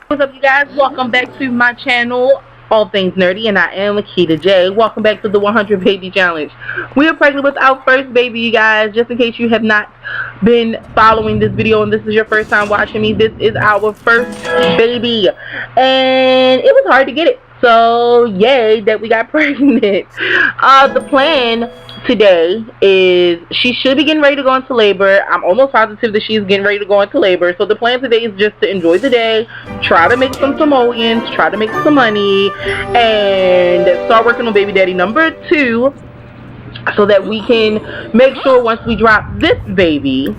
What's up, you guys? Welcome back to my channel, All Things Nerdy, and I am Keeta'Jay. Welcome back to the 100 Baby Challenge. We are pregnant with our first baby, you guys. Just in case you have not been following this video and this is your first time watching me, this is our first baby. And it was hard to get it. So, yay that we got pregnant. The plan today is she should be getting ready to go into labor. I'm almost positive that she's getting ready to go into labor. So the plan today is just to enjoy the day, try to make some simoleons, try to make some money, and start working on baby daddy number 2 so that we can make sure once we drop this baby,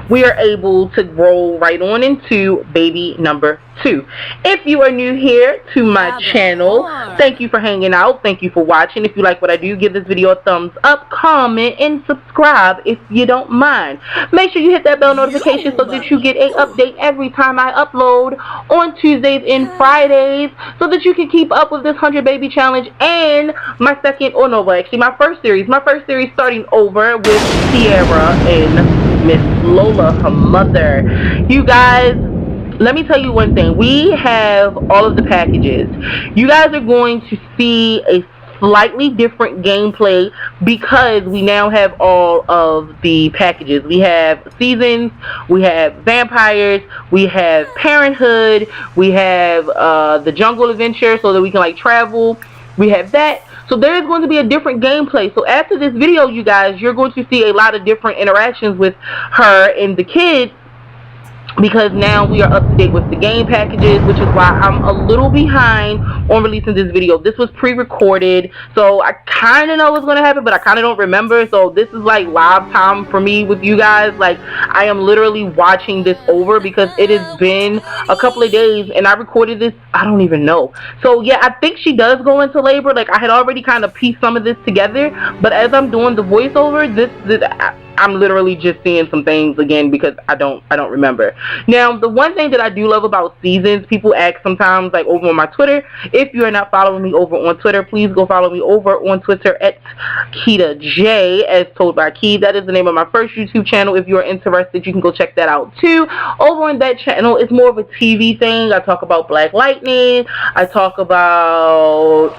we are able to roll right on into baby number 2. If you are new here to my channel, thank you for hanging out. Thank you for watching. If you like what I do, give this video a thumbs up, comment, and subscribe if you don't mind. Make sure you hit that bell notification so that you get an update every time I upload on Tuesdays and Fridays so that you can keep up with this 100 baby challenge and my second, or no, actually my first series starting over with Sierra and Miss Lola, her mother. You guys, let me tell you one thing. We have all of the packages. You guys are going to see a slightly different gameplay because we now have all of the packages. We have seasons, we have vampires, we have parenthood, we have the jungle adventure so that we can like travel. We have that. So there is going to be a different gameplay. So after this video, you guys, you're going to see a lot of different interactions with her and the kids, because now we are up to date with the game packages, which is why I'm a little behind on releasing this video. This was pre-recorded, so I kind of know what's going to happen, but I kind of don't remember. So this is like live time for me with you guys. Like, I am literally watching this over because it has been a couple of days and I recorded this, I don't even know. So yeah, I think she does go into labor. Like, I had already kind of pieced some of this together, but as I'm doing the voiceover, I'm literally just seeing some things again because I don't remember. Now, the one thing that I do love about seasons, people ask sometimes, like over on my Twitter. If you are not following me over on Twitter, please go follow me over on Twitter at Keeta'Jay, as told by Key. That is the name of my first YouTube channel. If you are interested, you can go check that out too. Over on that channel, it's more of a TV thing. I talk about Black Lightning. I talk about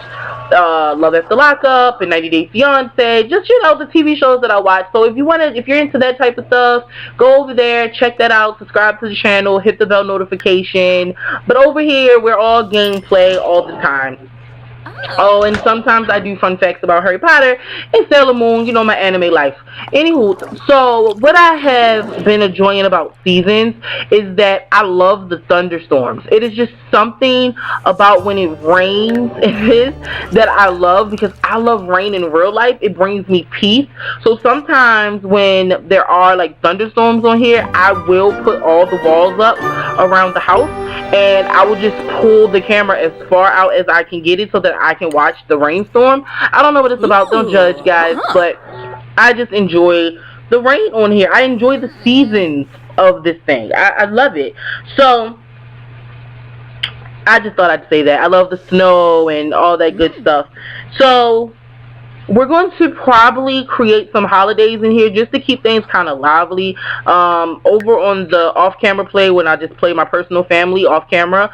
Love After Lockup and 90 Day Fiance, just, you know, the TV shows that I watch. So if you're into that type of stuff, go over there, check that out, subscribe to the channel, hit the bell notification. But over here, we're all gameplay all the time. Oh, and sometimes I do fun facts about Harry Potter and Sailor Moon, you know, my anime life. Anywho, so what I have been enjoying about seasons is that I love the thunderstorms. It is just something about when it rains in this that I love, because I love rain in real life. It brings me peace. So sometimes when there are like thunderstorms on here, I will put all the walls up around the house and I will just pull the camera as far out as I can get it so that I can watch the rainstorm. I don't know what it's about, don't judge, guys, but I just enjoy the rain on here. I enjoy the seasons of this thing. I love it. So I just thought I'd say that. I love the snow and all that good stuff. So we're going to probably create some holidays in here just to keep things kind of lively. Over on the off-camera play, when I just play my personal family off-camera,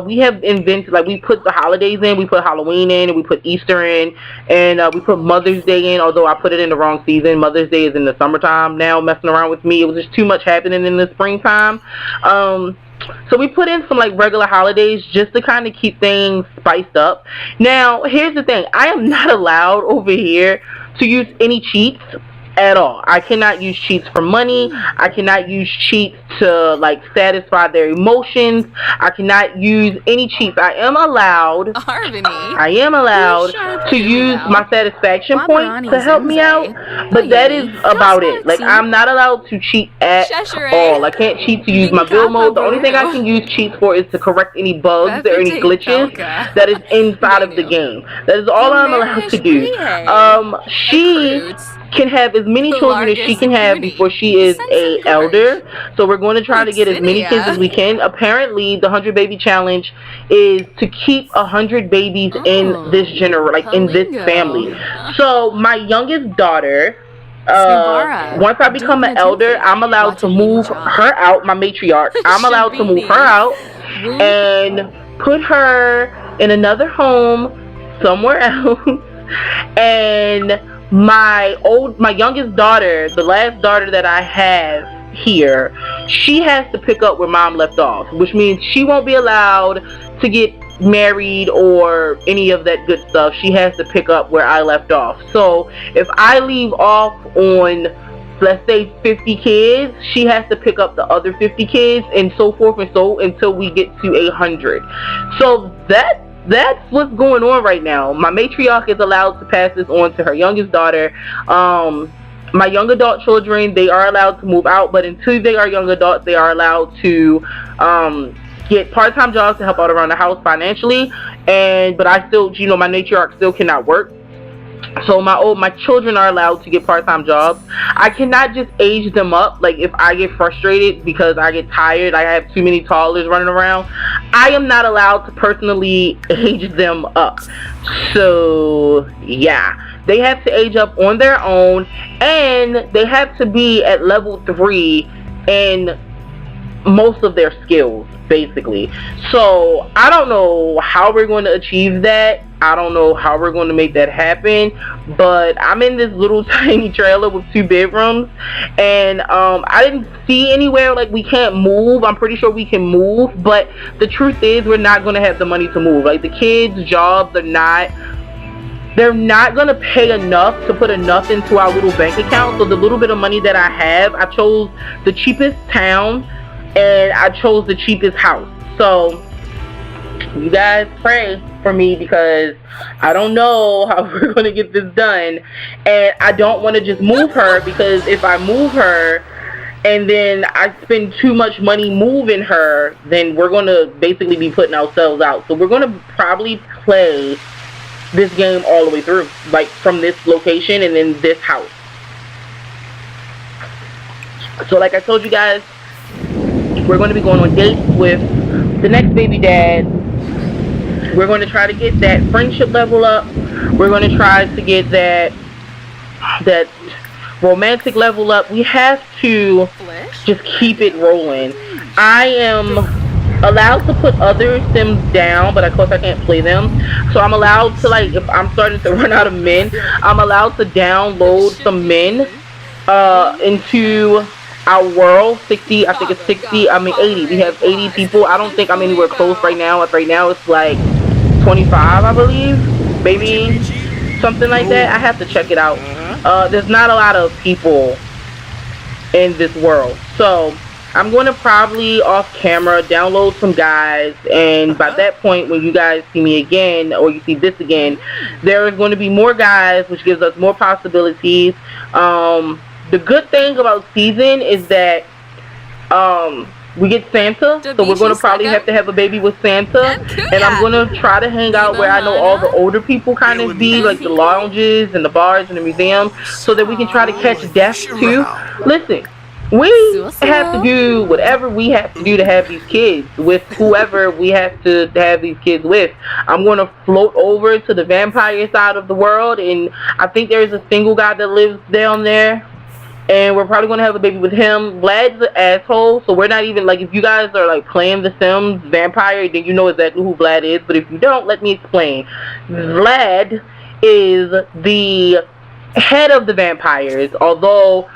we have invented, like, we put the holidays in. We put Halloween in, and we put Easter in, and we put Mother's Day in, although I put it in the wrong season. Mother's Day is in the summertime now, messing around with me. It was just too much happening in the springtime. So we put in some like regular holidays just to kind of keep things spiced up. Now, here's the thing. I am not allowed over here to use any cheats at all. I cannot use cheats for money. I cannot use cheats to like satisfy their emotions. I cannot use any cheats. I am allowed to use my satisfaction points to help me out, but that is about it. Like, I'm not allowed to cheat at all. I can't cheat to use my build mode. The only thing I can use cheats for is to correct any bugs or any glitches that is inside of the game. That is all I'm allowed to do. She can have as many children as she can have before she is a elder. So we're going to try to get as many kids as we can. Apparently, the 100 baby challenge is to keep 100 babies in this in this family. So my youngest daughter, once I become an elder, I'm allowed to move her out, my matriarch. I'm allowed to move her out and put her in another home somewhere else. And my youngest daughter, the last daughter that I have here, she has to pick up where mom left off, which means she won't be allowed to get married or any of that good stuff. She has to pick up where I left off. So if I leave off on, let's say, 50 kids, she has to pick up the other 50 kids, and so forth and so until we get to 100. So that's what's going on right now. My matriarch is allowed to pass this on to her youngest daughter. My young adult children, they are allowed to move out, but until they are young adults, they are allowed to get part-time jobs to help out around the house financially. But I still, my matriarch still cannot work. So my children are allowed to get part-time jobs. I cannot just age them up. Like, if I get frustrated because I get tired, I have too many toddlers running around, I am not allowed to personally age them up. So yeah, they have to age up on their own, and they have to be at level 3 in most of their skills, basically. So I don't know how we're going to achieve that. I don't know how we're going to make that happen, but I'm in this little tiny trailer with 2 bedrooms, and I didn't see anywhere like we can't move. I'm pretty sure we can move, but the truth is we're not going to have the money to move. Like, the kids' jobs are they're not going to pay enough to put enough into our little bank account. So the little bit of money that I have, I chose the cheapest town, and I chose the cheapest house. So you guys pray for me, because I don't know how we're going to get this done, and I don't want to just move her, because if I move her and then I spend too much money moving her, then we're going to basically be putting ourselves out. So we're going to probably play this game all the way through, like from this location and then this house. So like I told you guys, we're going to be going on dates with the next baby dad. We're going to try to get that friendship level up. We're going to try to get that romantic level up. We have to just keep it rolling. I am allowed to put other sims down, but of course I can't play them. So I'm allowed to, like, if I'm starting to run out of men, I'm allowed to download some men into our world. 60, I think it's 60, 80. We have 80 people. I don't think I'm anywhere close right now. Right now it's like 25, I believe. Maybe something like that. I have to check it out. There's not a lot of people in this world. So I'm going to probably off camera download some guys, and by that point when you guys see me again, or you see this again, there is going to be more guys, which gives us more possibilities. The good thing about season is that we get Santa, so we're going to probably have to have a baby with Santa, and I'm going to try to hang out where I know all the older people kind of be, like the lounges and the bars and the museums, so that we can try to catch death too. Listen, we have to do whatever we have to do to have these kids with whoever we have to have these kids with. I'm going to float over to the vampire side of the world, and I think there's a single guy that lives down there, and we're probably going to have a baby with him. Vlad's an asshole, so we're not even, like, if you guys are like playing The Sims Vampire, then you know exactly who Vlad is, but if you don't, let me explain. Vlad is the head of the vampires, although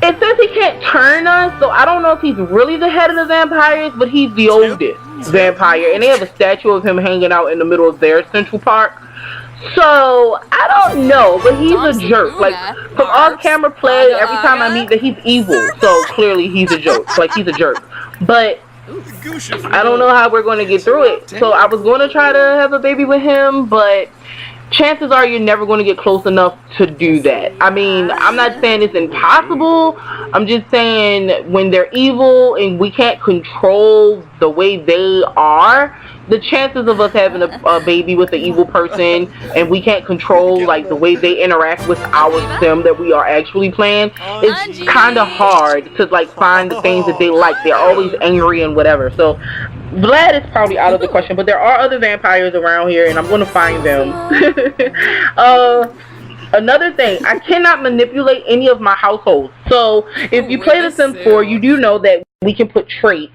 it says he can't turn us, so I don't know if he's really the head of the vampires, but he's the oldest vampire, and they have a statue of him hanging out in the middle of their Central Park. So I don't know, but he's a jerk. Like, from off-camera play, every time I meet that, he's evil. So clearly he's a joke. Like, he's a jerk. But I don't know how we're going to get through it. So I was going to try to have a baby with him, but chances are you're never going to get close enough to do that. I mean, I'm not saying it's impossible. I'm just saying when they're evil and we can't control the way they are, the chances of us having a baby with an evil person and we can't control, like, the way they interact with our sim that we are actually playing, it's kind of hard to, like, find the things that they like. They're always angry and whatever. So Vlad is probably out of the question, but there are other vampires around here, and I'm going to find them. Another thing, I cannot manipulate any of my households. So if you play The Sims 4, you do know that we can put traits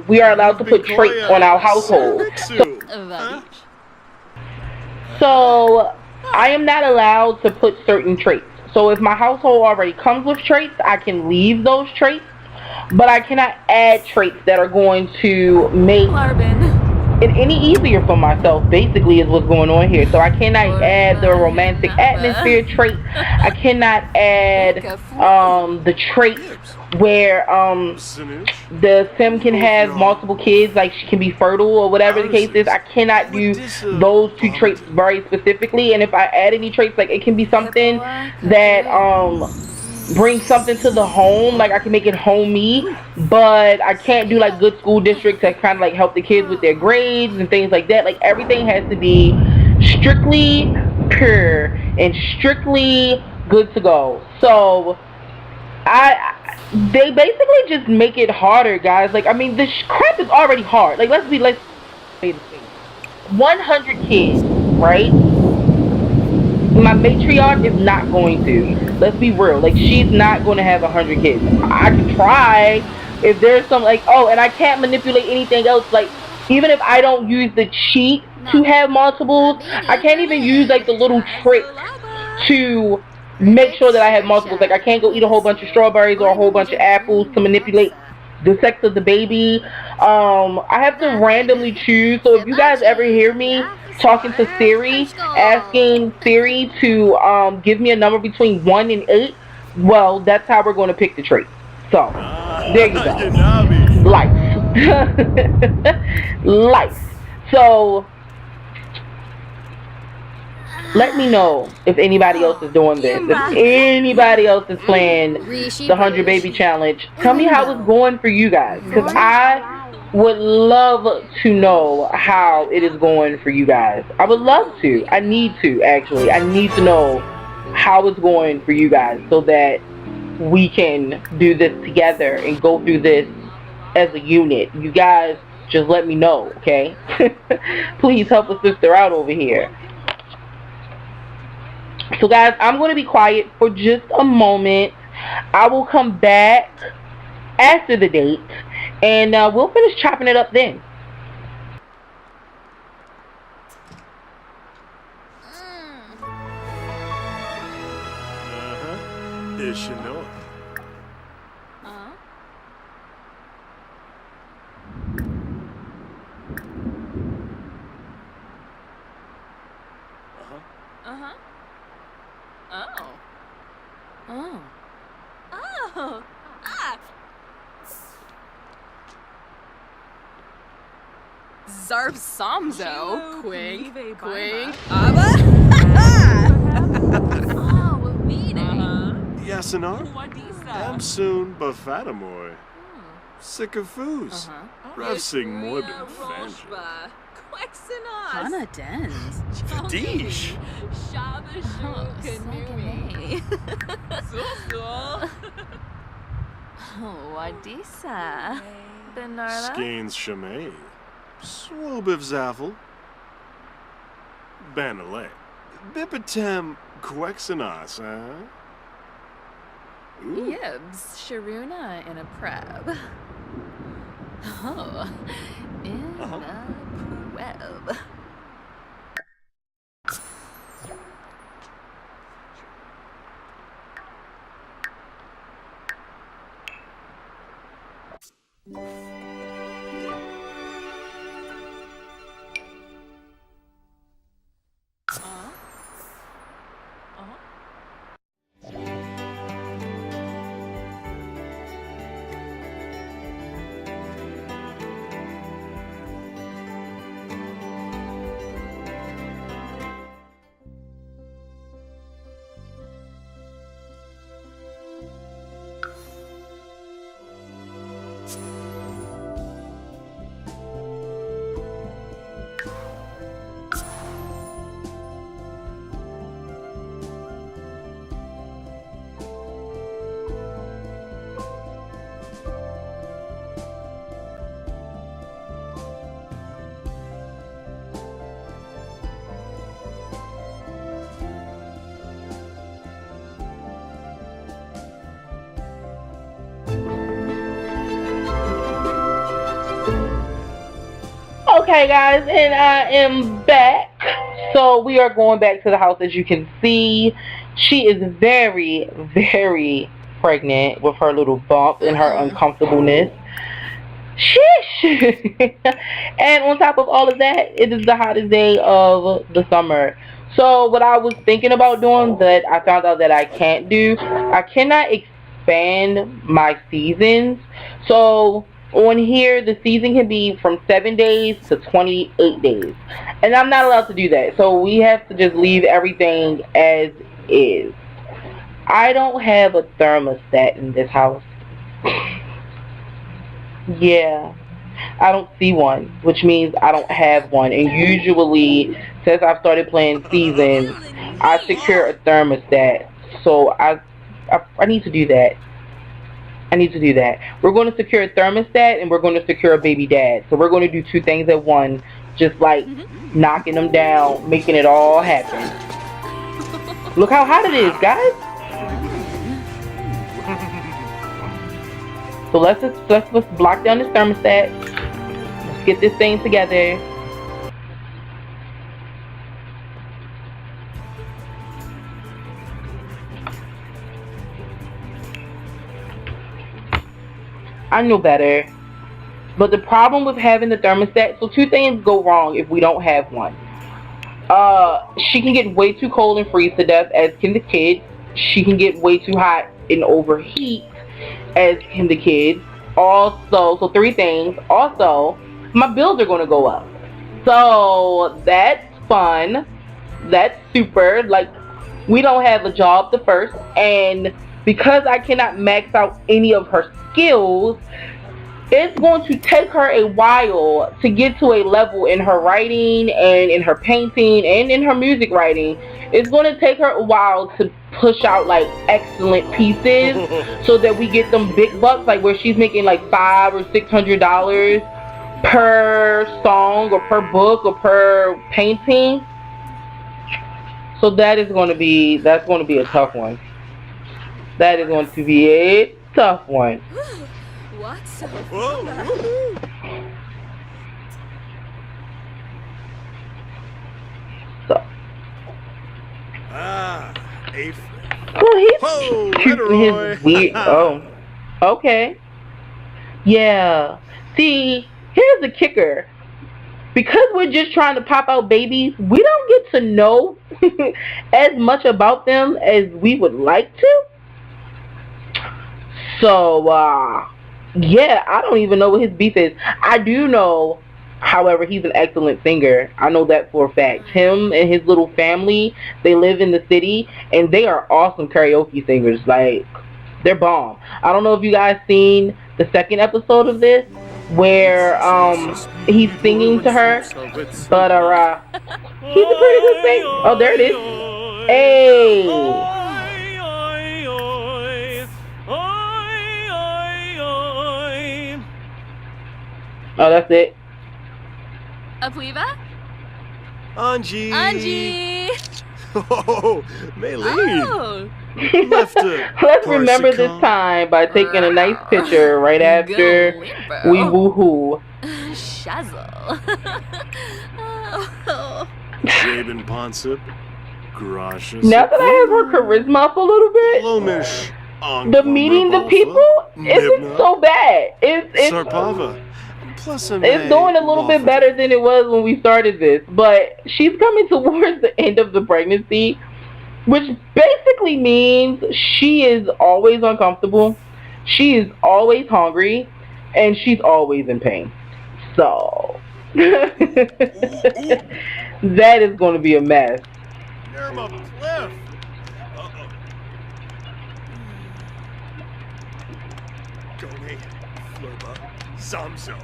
we are allowed to put traits on our household. So I am not allowed to put certain traits. So if my household already comes with traits, I can leave those traits, but I cannot add traits that are going to make it any easier for myself, basically, is what's going on here. So I cannot add the romantic atmosphere trait. I cannot add the trait where the sim can have multiple kids, like she can be fertile or whatever the case is. I cannot do those two traits very specifically. And if I add any traits, like it can be something that bring something to the home, like I can make it homey, but I can't do like good school districts that kind of like help the kids with their grades and things like that. Like everything has to be strictly pure and strictly good to go. So they basically just make it harder, guys. Like I mean, this crap is already hard. Like let's 100 kids, right? My matriarch is not going to. Let's be real. Like she's not going to have 100 kids. I can try if there's some like and I can't manipulate anything else. Like even if I don't use the cheat to have multiples, I can't even use like the little trick to make sure that I have multiples. Like I can't go eat a whole bunch of strawberries or a whole bunch of apples to manipulate the sex of the baby. I have to randomly choose. So if you guys ever hear me talking to Siri, asking Siri to give me a number between 1 and 8, well, that's how we're going to pick the trait. So there you go. Life. Life. So let me know if anybody else is doing this. If anybody else is playing the 100 Baby Challenge, tell me how it's going for you guys. Because I would love to know how it is going for you guys. I would love to. I need to, actually. I need to know how it's going for you guys so that we can do this together and go through this as a unit. You guys just let me know, okay? Please help a sister out over here. So guys, I'm going to be quiet for just a moment. I will come back after the date and we'll finish chopping it up then. Yes, you know. Zarb Samzo, Quing, Yasanar? I'm soon Bafatamoy. Sick of foos. Ravsing Morbin Fanjin. Hana Dens. Fadish. Wadisa. Benarla. Skanes Shamay. Swobiv Zaffel. Banale. Bipitem Quexanas, huh? Yibs, Sharuna in a preb. Oh, in a web. Okay, guys, and I am back. So we are going back to the house. As you can see, she is very, very pregnant with her little bump and her uncomfortableness. Sheesh! And on top of all of that, it is the hottest day of the summer. So what I was thinking about doing that I found out that I can't do, I cannot expand my seasons. So on here, the season can be from 7 days to 28 days. And I'm not allowed to do that. So we have to just leave everything as is. I don't have a thermostat in this house. Yeah, I don't see one, which means I don't have one. And usually, since I've started playing seasons, I secure a thermostat. So I need to do that. I need to do that. We're going to secure a thermostat and we're going to secure a baby dad. So we're going to do two things at once, just like knocking them down, making it all happen. Look how hot it is, guys. So let's block down this thermostat. Let's get this thing together. I know better. But the problem with having the thermostat, so two things go wrong if we don't have one. She can get way too cold and freeze to death, as can the kids. She can get way too hot and overheat, as can the kids. Also, so three things. Also, my bills are going to go up. So that's fun. That's super. Like, we don't have a job the first, and because I cannot max out any of her skills, it's going to take her a while to get to a level in her writing and in her painting and in her music writing. It's going to take her a while to push out like excellent pieces so that we get them big bucks, like where she's making like $500 or $600 per song or per book or per painting. So that's going to be a tough one. That is going to be a tough one. What's so So. A Well, he's Whoa, cute in his weird. Oh, okay. Yeah. See, here's the kicker. Because we're just trying to pop out babies, we don't get to know as much about them as we would like to. So, yeah, I don't even know what his beef is. I do know, however, he's an excellent singer. I know that for a fact. Him and his little family, they live in the city, and they are awesome karaoke singers. Like, they're bomb. I don't know if you guys seen the second episode of this, where he's singing to her, but he's a pretty good singer. Oh, there it is. Hey. Oh, that's it. Apliva? Angie. Angie! Oh, Maylene. Oh! Let's remember this time by taking a nice picture right after we woohoo. Shazzle. Jabin Ponsip. Gracious. Now that I have her charisma up a little bit, Lomish. the meeting the people isn't so bad. It's Sarpava. It's doing a little bit better than it was when we started this, but she's coming towards the end of the pregnancy, which basically means she is always uncomfortable, she is always hungry, and she's always in pain. So that is going to be a mess. Near a cliff. Goni, Flurba, Samso.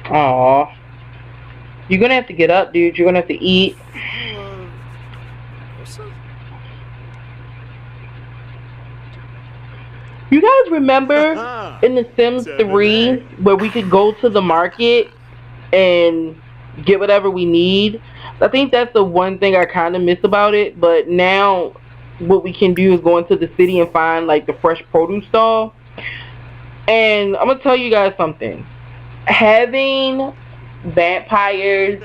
Aww. You're gonna have to get up, dude. You're gonna have to eat. What's up? You guys remember in The Sims 3 where we could go to the market and get whatever we need? I think that's the one thing I kind of miss about it, but now what we can do is go into the city and find like the fresh produce stall. And I'm gonna tell you guys something. Having vampires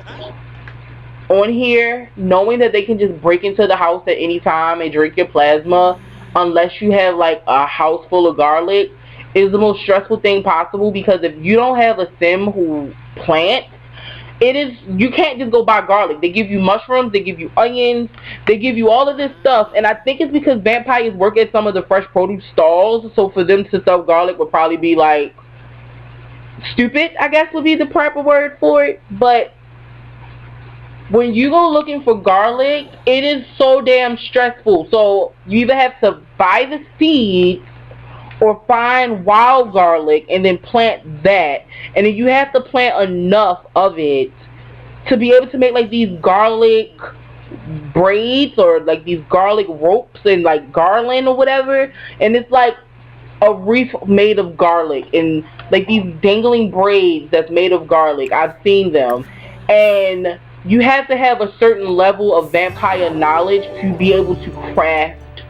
on here, knowing that they can just break into the house at any time and drink your plasma, unless you have like a house full of garlic, is the most stressful thing possible. Because if you don't have a sim who plants, you can't just go buy garlic. They give you mushrooms, they give you onions, they give you all of this stuff. And I think it's because vampires work at some of the fresh produce stalls, so for them to sell garlic would probably be like stupid, I guess would be the proper word for it. But when you go looking for garlic, it is so damn stressful. So you either have to buy the seeds or find wild garlic and then plant that, and then you have to plant enough of it to be able to make like these garlic braids or like these garlic ropes and like garland or whatever. And it's like a wreath made of garlic and like these dangling braids that's made of garlic. I've seen them. And you have to have a certain level of vampire knowledge to be able to craft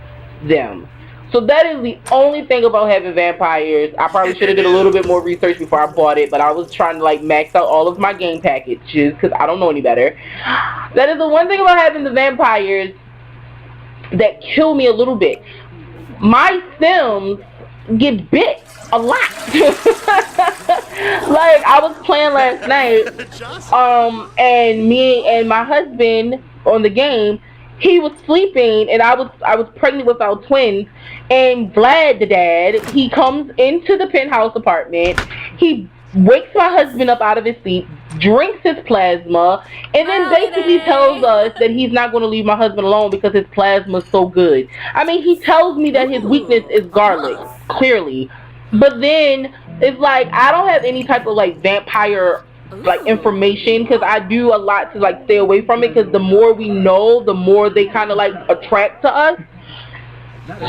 them. So that is the only thing about having vampires. I probably should have did a little bit more research before I bought it, but I was trying to like max out all of my game packages because I don't know any better. That is the one thing about having the vampires that kill me a little bit. My Sims get bit a lot. Like I was playing last night, and me and my husband on the game, he was sleeping and I was pregnant with our twins, and Vlad the dad, he comes into the penthouse apartment, he wakes my husband up out of his sleep, drinks his plasma, and then basically tells us that he's not going to leave my husband alone because his plasma is so good. I mean, he tells me that his weakness is garlic, clearly. But then it's like I don't have any type of like vampire like information because I do a lot to like stay away from it, because the more we know, the more they kind of like attract to us.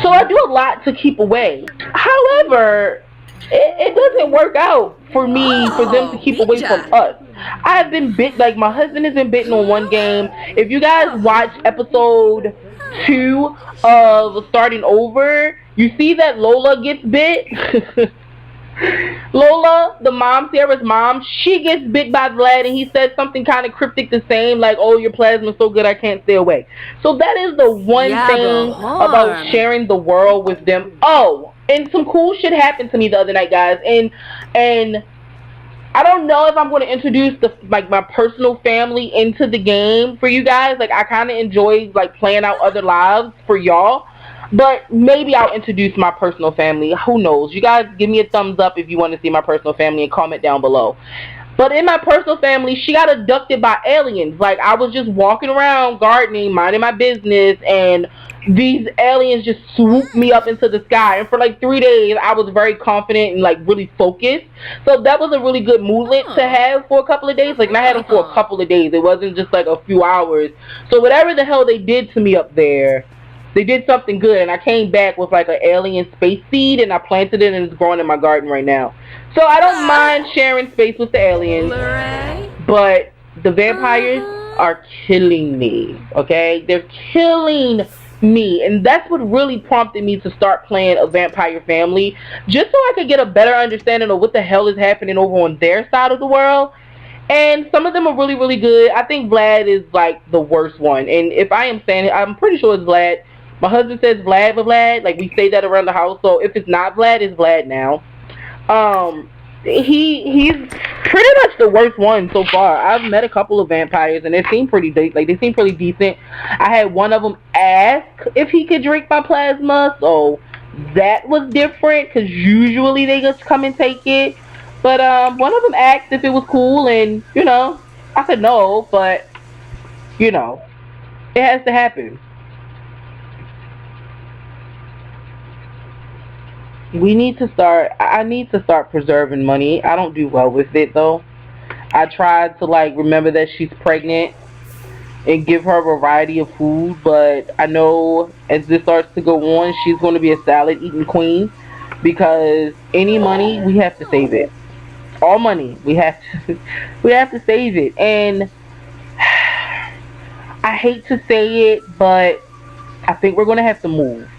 So I do a lot to keep away. However, it doesn't work out for me for them to keep away from us. I've been bit, like my husband has been bitten on one game. If you guys watch episode 2 of Starting Over, you see that Lola gets bit. Lola, the mom, Sarah's mom, she gets bit by Vlad, and he says something kind of cryptic the same, like, oh, your plasma's so good I can't stay away. So that is the one thing about sharing the world with them. Oh, and some cool shit happened to me the other night, guys, and I don't know if I'm going to introduce my personal family into the game for you guys. Like, I kind of enjoy like playing out other lives for y'all. But maybe I'll introduce my personal family. Who knows? You guys give me a thumbs up if you want to see my personal family and comment down below. But in my personal family, she got abducted by aliens. Like, I was just walking around gardening, minding my business, and these aliens just swooped me up into the sky. And for like 3 days, I was very confident and like really focused. So that was a really good moodlet to have for a couple of days. Like, and I had them for a couple of days. It wasn't just like a few hours. So whatever the hell they did to me up there, they did something good, and I came back with like an alien space seed, and I planted it, and it's growing in my garden right now. So I don't mind sharing space with the aliens, but the vampires are killing me, okay? They're killing me, and that's what really prompted me to start playing a vampire family, just so I could get a better understanding of what the hell is happening over on their side of the world. And some of them are really, really good. I think Vlad is like the worst one, and if I am saying it, I'm pretty sure it's Vlad. My husband says Vlad, but Vlad, like we say that around the house. So if it's not Vlad, it's Vlad now. He's pretty much the worst one so far. I've met a couple of vampires, and they seem pretty they seem pretty decent. I had one of them ask if he could drink my plasma, so that was different because usually they just come and take it. But one of them asked if it was cool, and you know, I said no, but you know, it has to happen. I need to start preserving money. I don't do well with it though. I tried to like remember that she's pregnant and give her a variety of food, but I know as this starts to go on, she's going to be a salad eating queen, because any money, we have to save it. All money, we have to save it. And I hate to say it, but I think we're gonna have to move.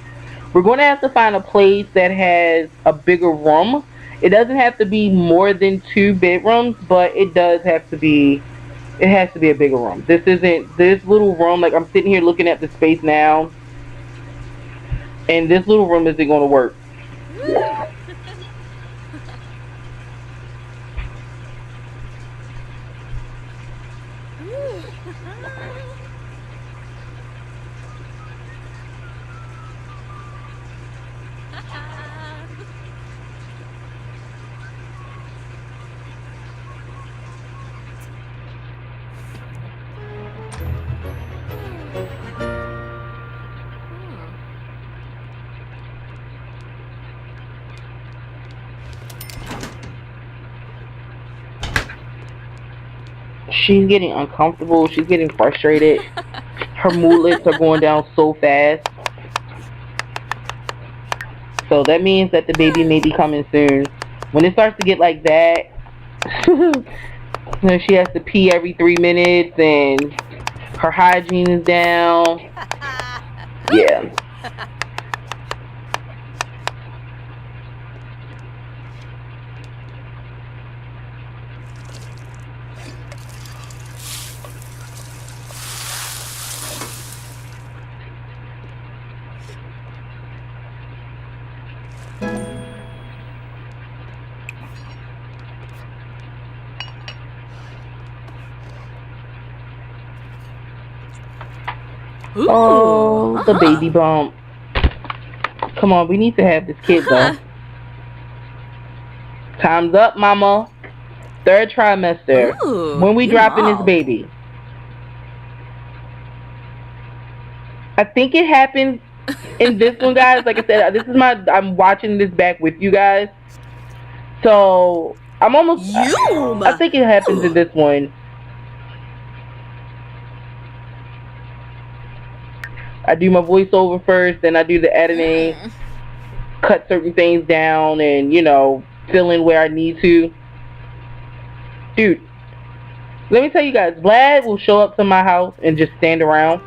We're gonna have to find a place that has a bigger room. It doesn't have to be more than 2 bedrooms, but it does have to be. It has to be a bigger room. This isn't this little room. Like I'm sitting here looking at the space now, and this little room isn't gonna work. She's getting uncomfortable. She's getting frustrated. Her moodlets are going down so fast. So that means that the baby may be coming soon. When it starts to get like that, she has to pee every 3 minutes and her hygiene is down. Yeah. Ooh. Oh, the baby bump. Come on, we need to have this kid though. Time's up, mama. 3rd trimester. Ooh, When we you dropping this mom. baby? I think it happened in this one, guys. Like I said, I'm watching this back with you guys. So I'm almost. I think it happens in this one. I do my voiceover first, then I do the editing, cut certain things down, and fill in where I need to. Dude, let me tell you guys, Vlad will show up to my house and just stand around,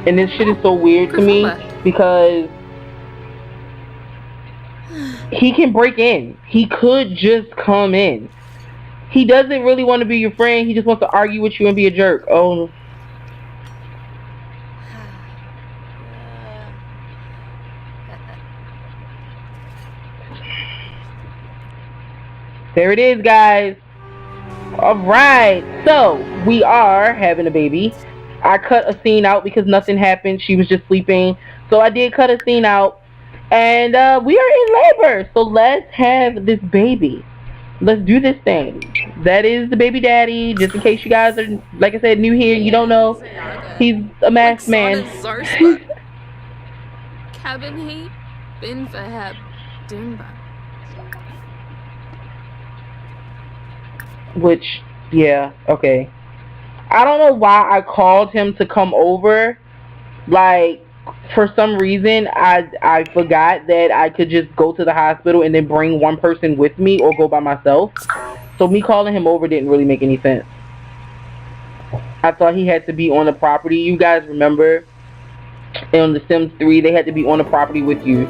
and this shit is so weird to me because he can break in. He could just come in. He doesn't really want to be your friend. He just wants to argue with you and be a jerk. Oh. There it is, guys. Alright, so we are having a baby. I cut a scene out because nothing happened. She was just sleeping. So I did cut a scene out. And we are in labor. So let's have this baby. Let's do this thing. That is the baby daddy. Just in case you guys are, like I said, new here. You don't know. He's a masked man. Cabin bin verhab Dunbar. Which, yeah, okay. I don't know why I called him to come over. Like, for some reason, I forgot that I could just go to the hospital and then bring one person with me or go by myself. So me calling him over didn't really make any sense. I thought he had to be on the property. You guys remember on The Sims 3, they had to be on the property with you.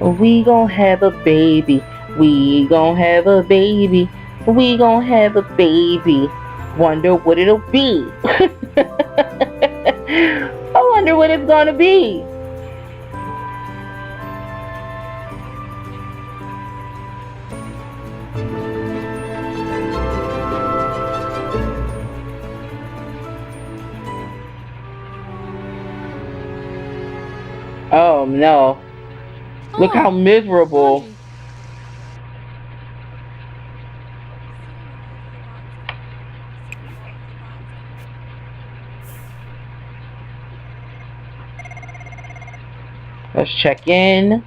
We gon' have a baby. We gon' have a baby. We gon' have a baby. Wonder what it'll be. I wonder what it's gonna be. Oh no. Look how miserable. Let's check in.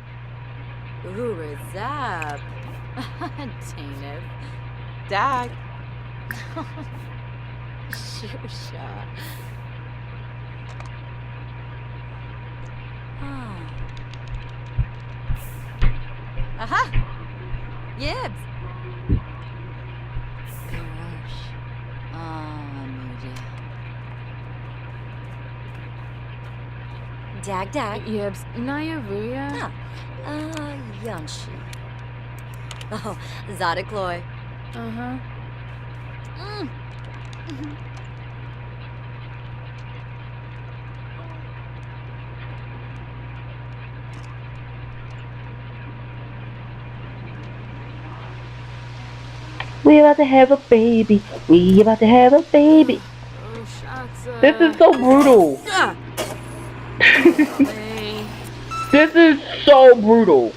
Ooh, Razab. Tainted. Dag. Shusha. Aha! Yibs! Gosh. Moody. Dag. Yibs, Naya Yanshi. Oh, Zadikloy. Uh-huh. We about to have a baby. We about to have a baby. Oh, shots. This is so brutal. Hey. This is so brutal.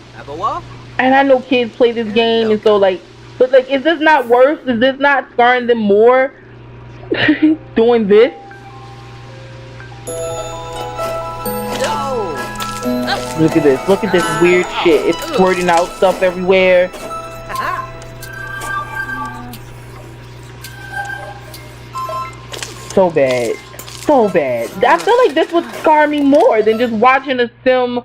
And I know kids play this game, and so like, but like, is this not worse? Is this not scarring them more? Doing this? Look at this. Look at this weird shit. It's squirting out stuff everywhere. So bad. So bad. I feel like this would scar me more than just watching a sim.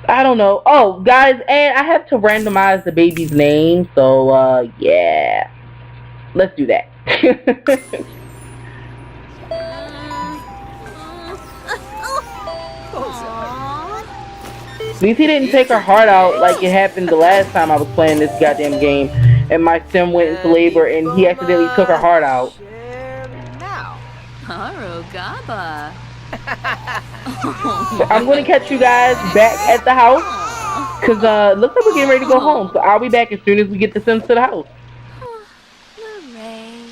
I don't know. Oh, guys, and I have to randomize the baby's name. So, yeah. Let's do that. At least he didn't take her heart out like it happened the last time I was playing this goddamn game. And my sim went into labor and he accidentally took her heart out. Harogaba. So I'm going to catch you guys back at the house. Because it looks like we're getting ready to go home. So I'll be back as soon as we get the Sims to the house. Lorraine.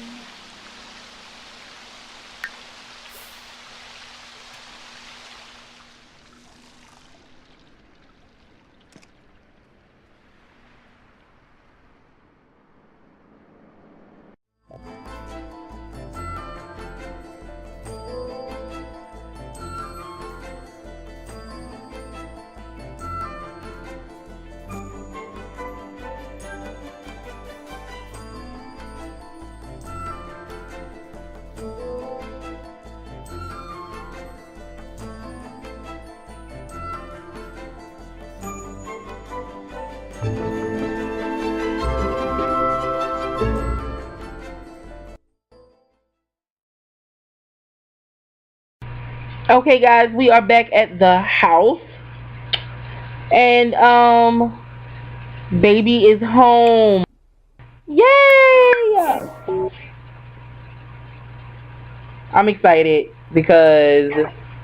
Okay, guys, we are back at the house. And, baby is home. Yay! I'm excited because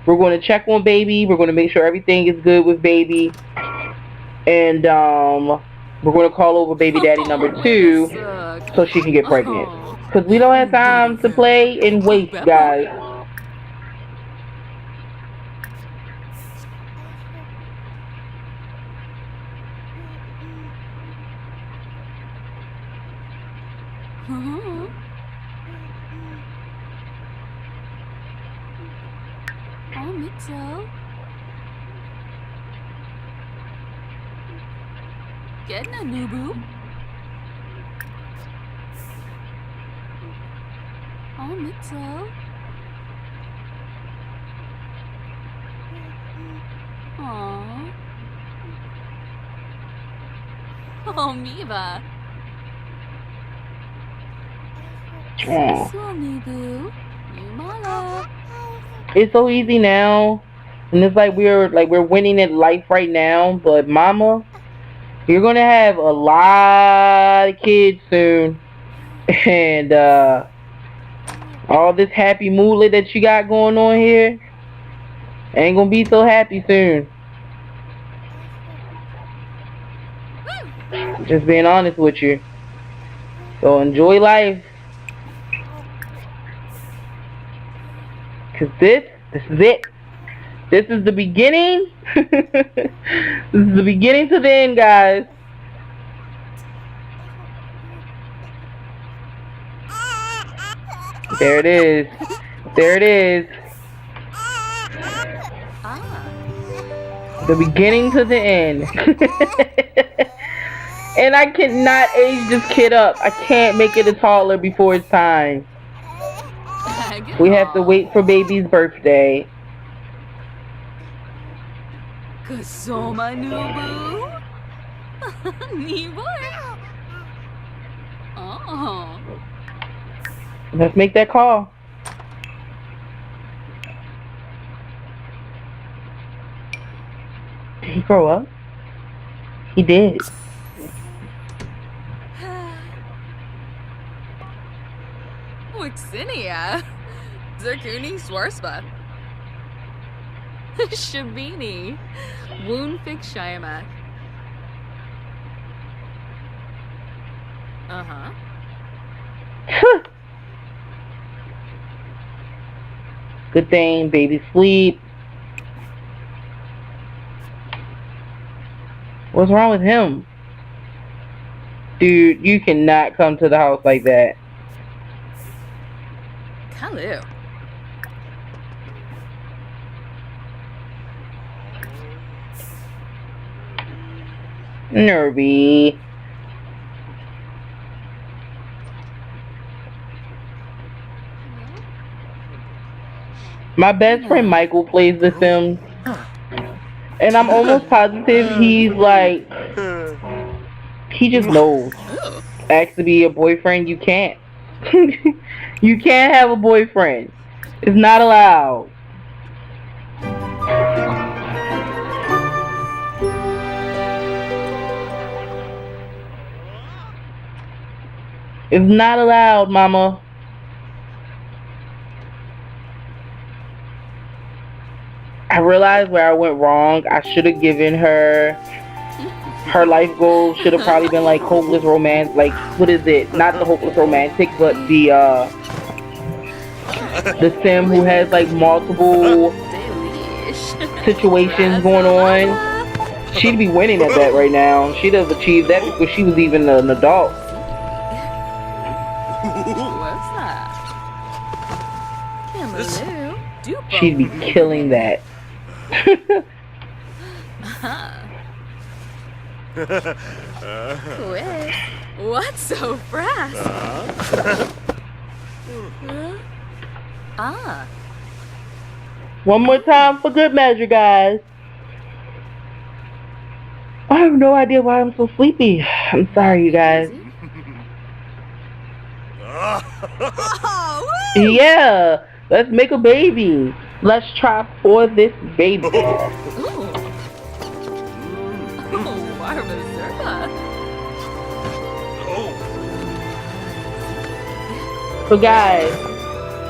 we're going to check on baby. We're going to make sure everything is good with baby. And, we're going to call over baby daddy number 2 so she can get pregnant. Because we don't have time to play and waste, guys. Oh, Mitchell. Get na Nubu. Oh, Mitchell. Aww. Oh, Miva. So, Nubu. Yumala. It's so easy now, and it's like we're winning at life right now. But mama, you're gonna have a lot of kids soon, and all this happy moolah that you got going on here ain't gonna be so happy soon. Just being honest with you. So enjoy life. Cause this is it. This is the beginning. This is the beginning to the end, guys. There it is. There it is. The beginning to the end. And I cannot age this kid up. I can't make it a toddler before it's time. We have to wait for baby's birthday. Kasoma nubu? Nibu? Oh. Let's make that call. Did he grow up? He did. Wixinia. Zerkuni Swarspa. Shabini. Woonfik Shayamak. Uh-huh. Good thing baby sleep. What's wrong with him? Dude, you cannot come to the house like that. Kalu. Nervy. My best friend Michael plays The Sims. And I'm almost positive he's like, he just knows. Ask to be a boyfriend, you can't. You can't have a boyfriend. It's not allowed. It's not allowed, mama. I realized where I went wrong. I should have given her life goal. Should have probably been like hopeless romance. Like, what is it? Not the hopeless romantic, but the sim who has like multiple situations going on. She'd be winning at that right now. She'd have achieved that because she was even an adult. What's that? She'd be killing that. Quick. What's so fast? Ah. One more time for good measure, guys. I have no idea why I'm so sleepy. I'm sorry, you guys. Yeah, let's make a baby. Let's try for this baby. So guys,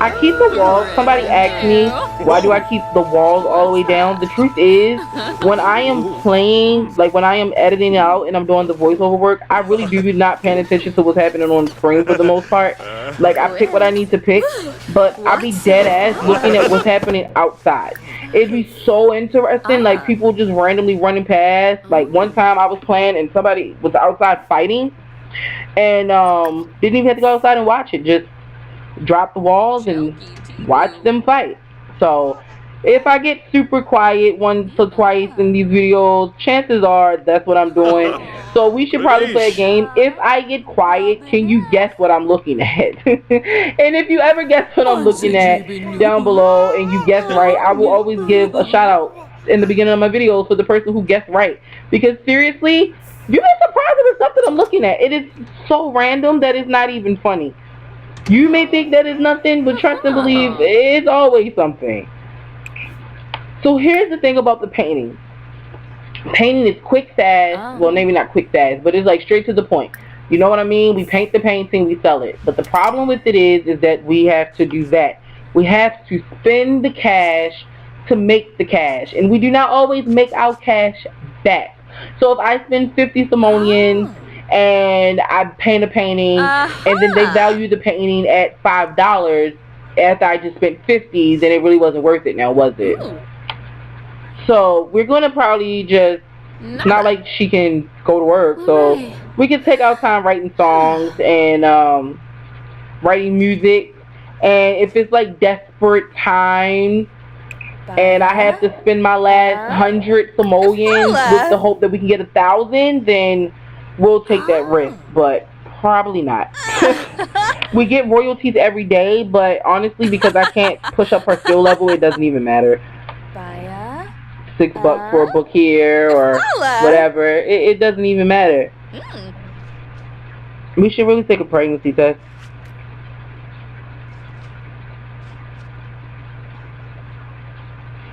I keep the walls. Somebody asked me, why do I keep the walls all the way down? The truth is, when I am playing, like when I am editing out and I'm doing the voiceover work, I really do not pay attention to what's happening on the screen for the most part. Like, I pick what I need to pick, but I'll be dead ass looking at what's happening outside. It'd be so interesting, like people just randomly running past. Like one time I was playing and somebody was outside fighting and didn't even have to go outside and watch it. Just drop the walls and watch them fight. So if I get super quiet once or twice in these videos, chances are that's what I'm doing. So we should probably play a game. If I get quiet, can you guess what I'm looking at? And if you ever guess what I'm looking at down below and you guess right, I will always give a shout out in the beginning of my videos for the person who guessed right. Because seriously, you've been surprised with stuff that I'm looking at. It is so random that it's not even funny. You may think that is nothing, but trust and believe, it's always something. So here's the thing about the painting. Painting is quick, fast. Well, maybe not quick, fast, but it's like straight to the point. You know what I mean? We paint the painting, we sell it. But the problem with it is that we have to do that. We have to spend the cash to make the cash. And we do not always make our cash back. So if I spend 50 simoleons and I paint a painting, and then they value the painting at $5 after I just spent 50, then it really wasn't worth it now, was it? So we're going to probably just, not like she can go to work, so we can take our time writing songs and writing music. And if it's like desperate time and I have to spend my last 100 simoleons with the hope that we can get 1,000, then we'll take that risk, but probably not. We get royalties every day, but honestly, because I can't push up her skill level, it doesn't even matter. Baya. $6 for a book here or whatever, it doesn't even matter. We should really take a pregnancy test.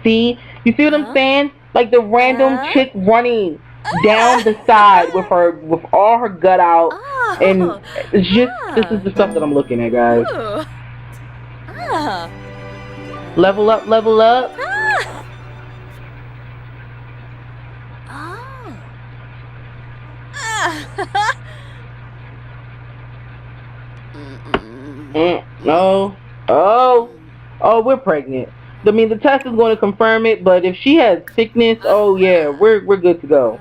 See? You see what I'm saying? Like the random chick running down the side with all her gut out, and it's just, this is the stuff that I'm looking at, guys. Level up, level up. No. Oh, we're pregnant. I mean, the test is going to confirm it, but if she has sickness, oh yeah, we're good to go.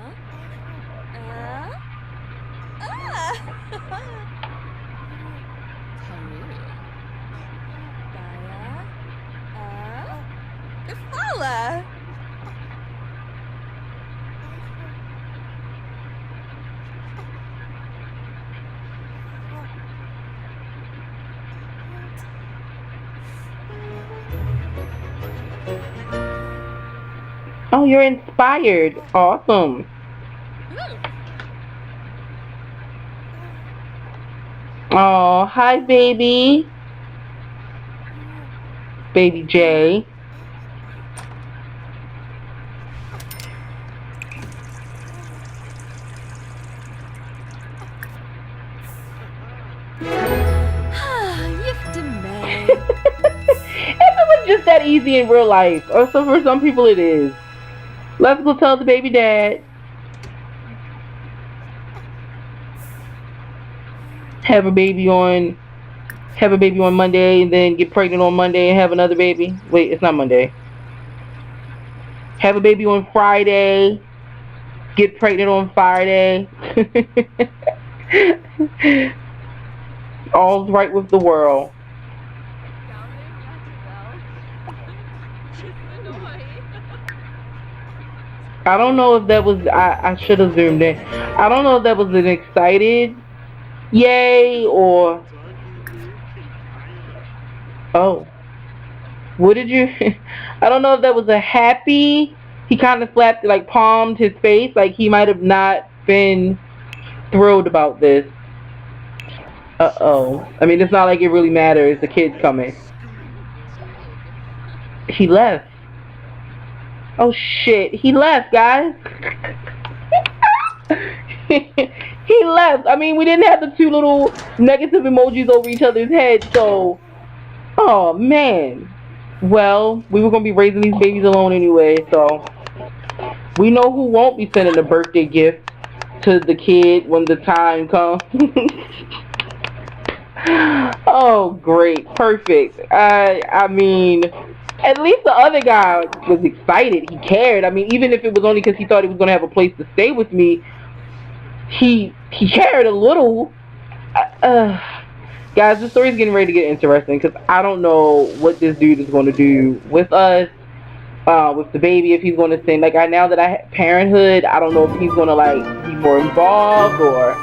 Oh, you're inspired. Awesome. Oh, hi, baby. Baby Jay. If it was just that easy in real life, or so for some people it is. Let's go tell the baby dad. Have a baby on Monday, and then get pregnant on Monday and have another baby. Wait, it's not Monday. Have a baby on Friday, get pregnant on Friday. All's right with the world. I don't know if that was, I should have zoomed in. I don't know if that was an excited yay or, oh, what did you, I don't know if that was a happy, he kind of slapped, like palmed his face, like he might have not been thrilled about this. Uh-oh. I mean, it's not like it really matters, the kid's coming. He left. Oh shit, he left, guys. He left. I mean, we didn't have the two little negative emojis over each other's heads, so, oh man. Well, we were going to be raising these babies alone anyway, so we know who won't be sending a birthday gift to the kid when the time comes. Oh, great. Perfect. I mean, at least the other guy was excited. He cared. I mean, even if it was only because he thought he was going to have a place to stay with me, he cared a little. Guys, the story's getting ready to get interesting because I don't know what this dude is going to do with us, with the baby, if he's going to send, like, now that I have parenthood, I don't know if he's going to, like, be more involved, or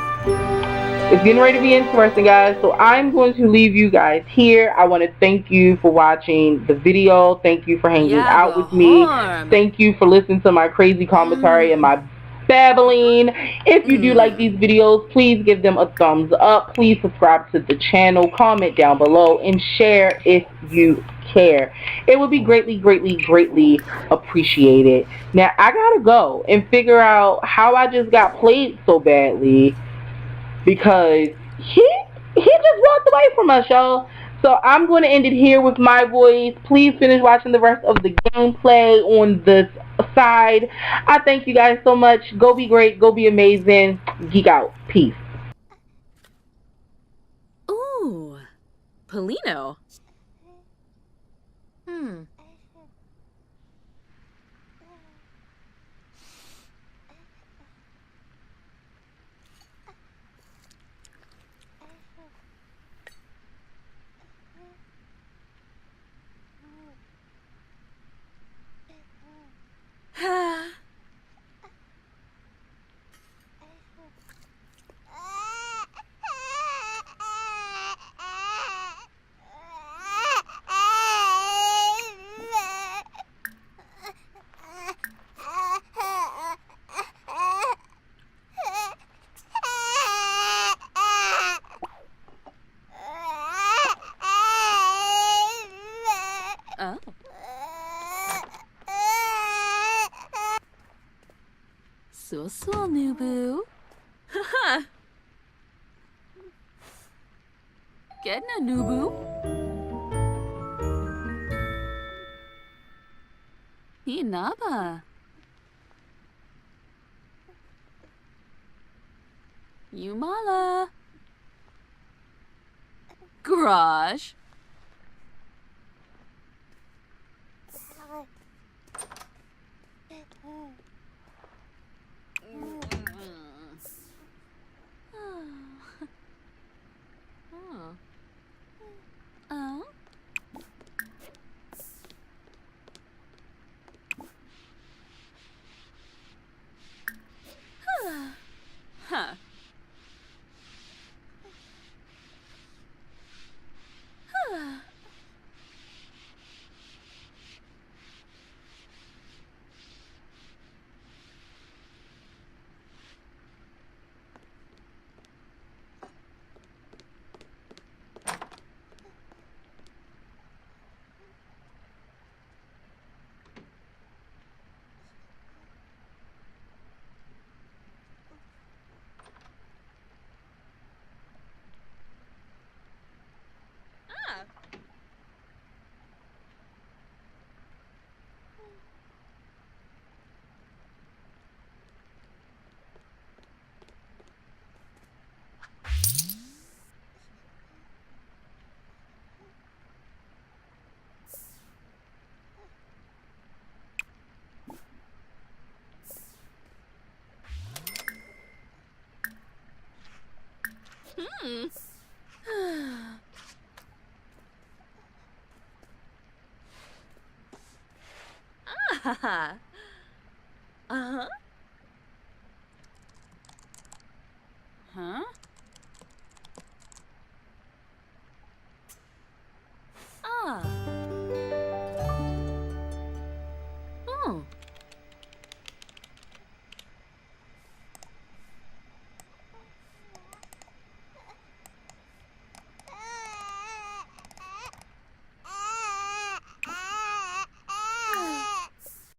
it's getting ready to be interesting, guys. So I'm going to leave you guys here. I want to thank you for watching the video. Thank you for hanging out with me. Thank you for listening to my crazy commentary and my babbling. If you do like these videos, please give them a thumbs up. Please subscribe to the channel, comment down below, and share if you care. It would be greatly, greatly, greatly appreciated. Now, I gotta go and figure out how I just got played so badly, because he just walked away from us, y'all. So I'm going to end it here with my voice. Please finish watching the rest of the gameplay on this side. I thank you guys so much. Go be great. Go be amazing. Geek out. Peace. Ooh, Polino. So, Nubu. Haha. Get na, Nubu. Hinaba. Yumala. Garage. Oh. Huh. Ah. Uh-huh. Huh? Ah.